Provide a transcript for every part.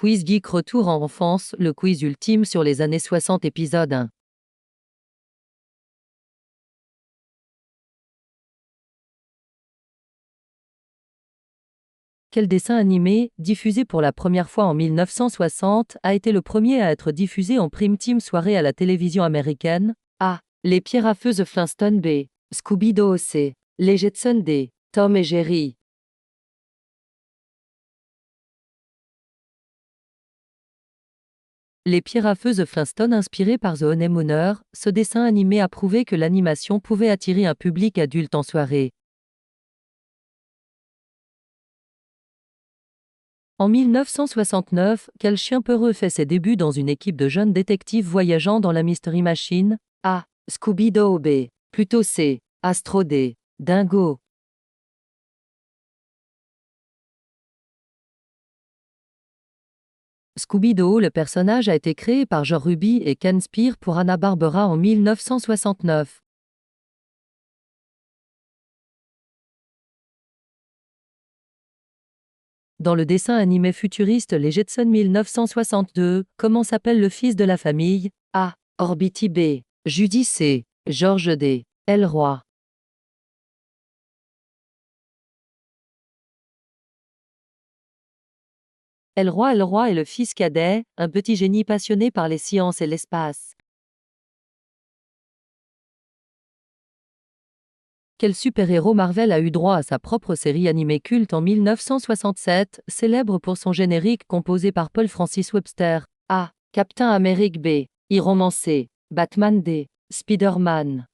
Quiz Geek retour en enfance, le quiz ultime sur les années 60 épisode 1. Quel dessin animé, diffusé pour la première fois en 1960, a été le premier à être diffusé en prime time soirée à la télévision américaine? A. Les Pierres à feu The Flintstones. B. Scooby-Doo. C. Les Jetsons. D. Tom et Jerry. Les Pierres à feu The Flintstones inspiré par The Honeymooners, ce dessin animé a prouvé que l'animation pouvait attirer un public adulte en soirée. En 1969, quel chien peureux fait ses débuts dans une équipe de jeunes détectives voyageant dans la Mystery Machine? A. Scooby-Doo. B. Plutôt C. Astro. D. Dingo. Scooby-Doo, le personnage a été créé par Joe Ruby et Ken Spear pour Hanna-Barbera en 1969. Dans le dessin animé futuriste Les Jetsons 1962, comment s'appelle le fils de la famille? A. Orbity. B. Judy. C. George. D. Elroy. Elroy est le fils cadet, un petit génie passionné par les sciences et l'espace. Quel super-héros Marvel a eu droit à sa propre série animée culte en 1967, célèbre pour son générique composé par Paul Francis Webster? A. Captain America. B. Iron Man. C. Batman. D. Spider-Man.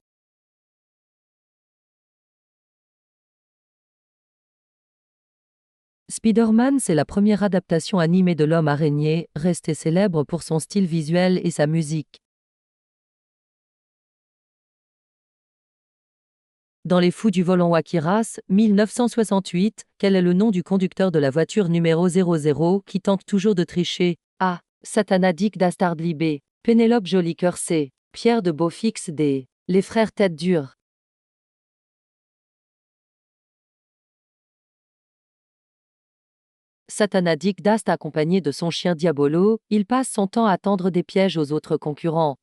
Spider-Man, c'est la première adaptation animée de l'homme araignée, restée célèbre pour son style visuel et sa musique. Dans Les Fous du volant Wakiras, 1968, quel est le nom du conducteur de la voiture numéro 00 qui tente toujours de tricher? A. Satana Dick Dastardly. B. Pénélope Jolicoeur. C. Pierre de Beaufix. D. Les frères Tête Dure. Satana Dick Dast accompagné de son chien Diabolo, il passe son temps à tendre des pièges aux autres concurrents.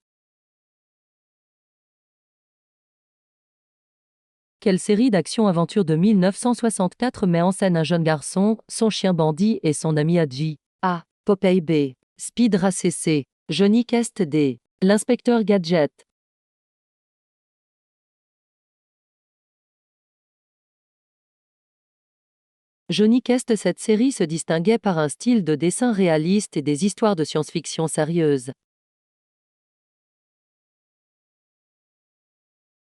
Quelle série d'action-aventure de 1964 met en scène un jeune garçon, son chien Bandit et son ami Hadji? A. Popeye. B. Speed Racer. C. Johnny Quest. D. L'inspecteur Gadget. Johnny Quest. Cette série se distinguait par un style de dessin réaliste et des histoires de science-fiction sérieuses.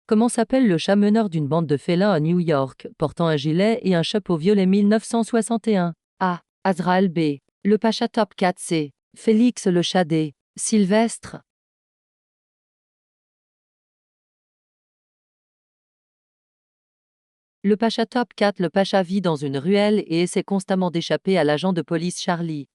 Comment s'appelle le chat meneur d'une bande de félins à New York, portant un gilet et un chapeau violet 1961? A. Azrael. B. Le Pacha Top Cat. C. Félix le chat. D. Sylvestre. Le Pacha Top Cat. Le Pacha vit dans une ruelle et essaie constamment d'échapper à l'agent de police Charlie.